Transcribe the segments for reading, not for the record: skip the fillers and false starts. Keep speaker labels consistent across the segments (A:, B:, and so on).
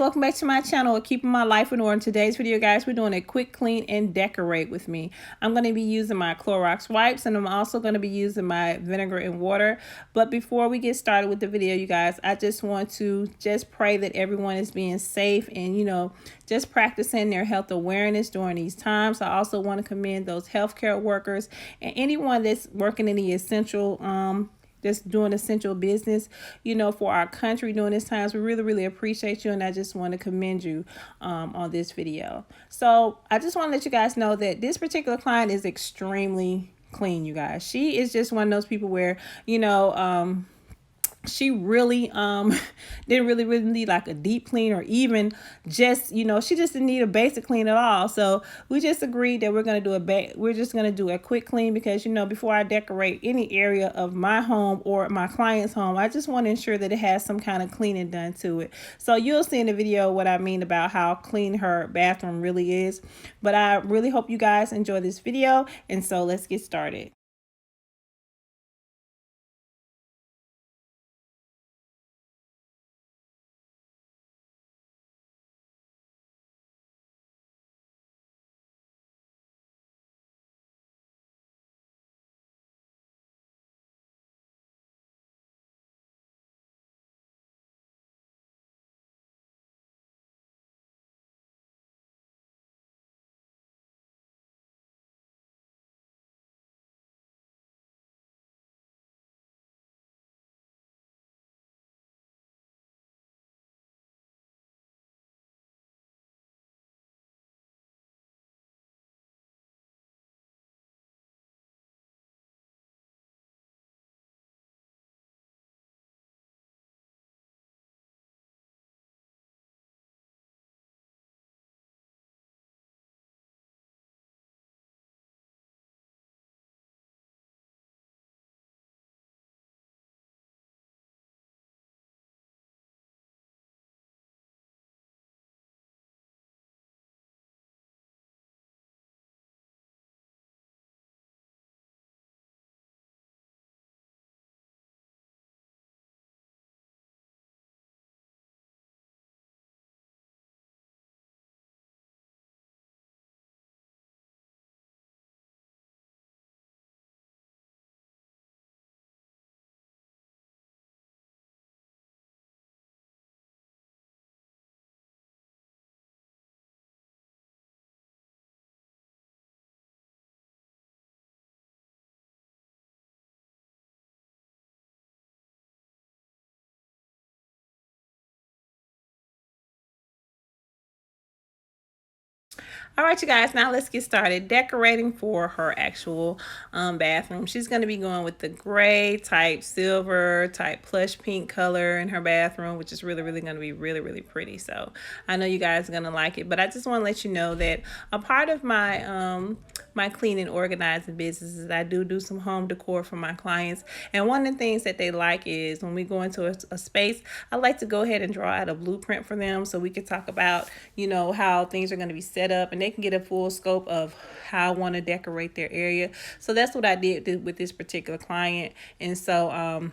A: welcome back to my channel, Keeping My Life in Order. In today's video, guys, we're doing a quick clean and decorate with me. I'm going to be using my Clorox wipes, and I'm also going to be using my vinegar and water. But before we get started with the video, you guys, I just want to pray that everyone is being safe and, just practicing their health awareness during these times. I also want to commend those healthcare workers and anyone that's working in the essential just doing essential business, for our country during this times. We really appreciate you, and I just want to commend you on this video. So I just want to let you guys know that this particular client is extremely clean, you guys. She is just one of those people where, she really didn't really need like a deep clean, or even just, she just didn't need a basic clean at all. So we just agreed that we're going to do a quick clean, because before I decorate any area of my home or my client's home, I just want to ensure that it has some kind of cleaning done to it. So you'll see in the video what I mean about how clean her bathroom really is. But I really hope you guys enjoy this video, and so let's get started. All right, you guys, now let's get started decorating for her actual bathroom. She's going to be going with the gray type, silver type, plush pink color in her bathroom, which is really going to be really pretty. So I know you guys are going to like it, but I just want to let you know that a part of my my cleaning organizing business is I do some home decor for my clients. And one of the things that they like is when we go into a space, I like to go ahead and draw out a blueprint for them, so we can talk about, how things are going to be set up, and they can get a full scope of how I want to decorate their area. So that's what I did with this particular client. And so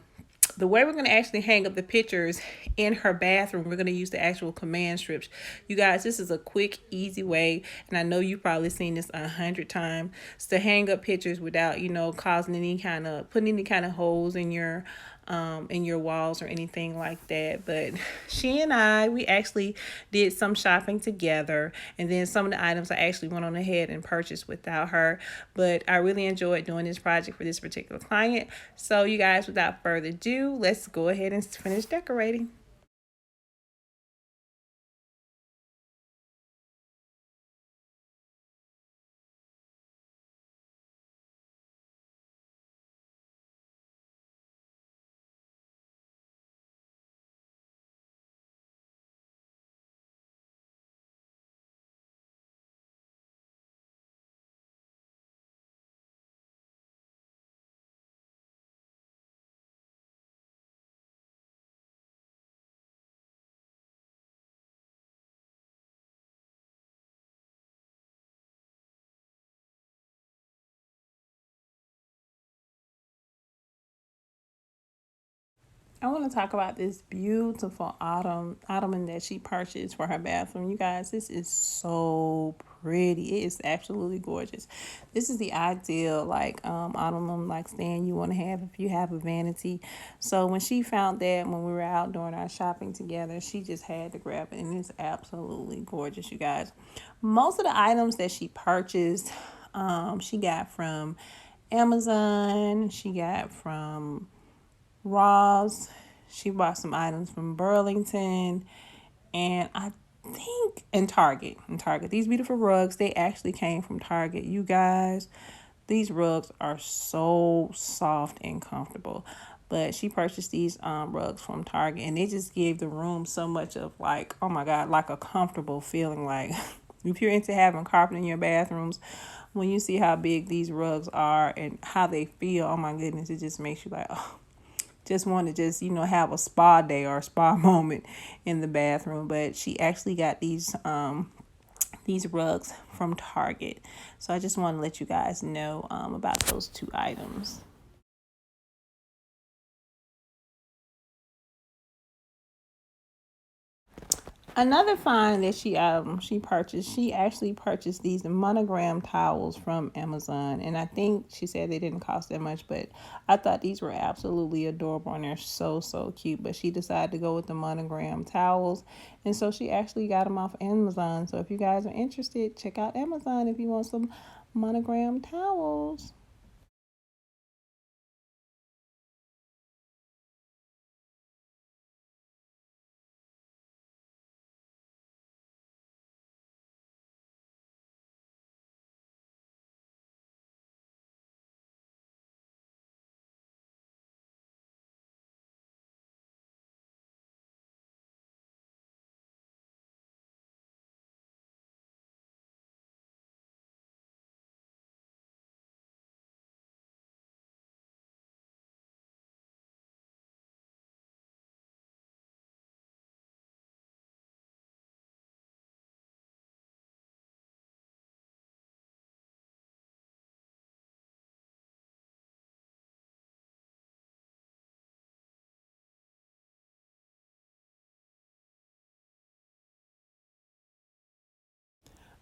A: the way we're going to actually hang up the pictures in her bathroom, we're going to use the actual command strips. You guys, this is a quick, easy way, and I know you've probably seen this 100 times, to hang up pictures without, causing putting any kind of holes in your walls or anything like that. But she and we actually did some shopping together, and then some of the items I actually went on ahead and purchased without her. But I really enjoyed doing this project for this particular client. So you guys, without further ado, let's go ahead and finish decorating. I want to talk about this beautiful ottoman that she purchased for her bathroom. You guys, this is so pretty. It is absolutely gorgeous. This is the ideal like ottoman like stand you want to have if you have a vanity. So when she found that when we were out doing our shopping together, she just had to grab it, and it's absolutely gorgeous, you guys. Most of the items that she purchased, she got from Amazon. She got from Ross. She bought some items from Burlington, and I think in Target. In Target, these beautiful rugs, they actually came from Target. You guys, these rugs are so soft and comfortable. But she purchased these rugs from Target, and they just gave the room so much of like, oh my God, like a comfortable feeling. Like if you're into having carpet in your bathrooms, when you see how big these rugs are and how they feel, oh my goodness, it just makes you like, oh, just want to just have a spa day or a spa moment in the bathroom. But she actually got these rugs from Target, so I just want to let you guys know about those two items. Another find that she purchased, she actually purchased these monogram towels from Amazon, and I think she said they didn't cost that much, but I thought these were absolutely adorable and they're so cute. But she decided to go with the monogram towels, and so she actually got them off Amazon. So if you guys are interested, check out Amazon if you want some monogram towels.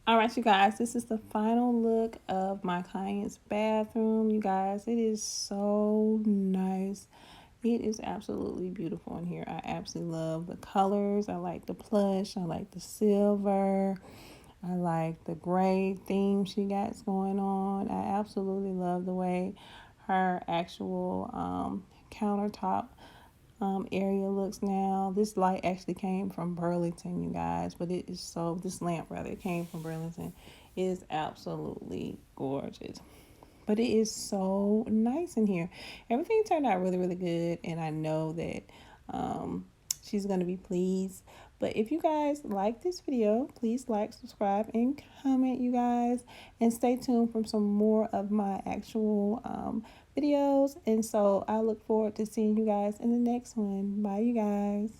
A: All right, you guys, this is the final look of my client's bathroom. You guys, it is so nice. It is absolutely beautiful in here. I absolutely love the colors. I like the plush. I like the silver. I like the gray theme she got going on. I absolutely love the way her actual countertop area looks now. This light actually came from Burlington, you guys, but it is so, this lamp rather, it came from Burlington. It is absolutely gorgeous. But it is so nice in here. Everything turned out really good, and I know that she's going to be pleased. But if you guys like this video, please like, subscribe, and comment, you guys. And stay tuned for some more of my actual videos. And so I look forward to seeing you guys in the next one. Bye, you guys.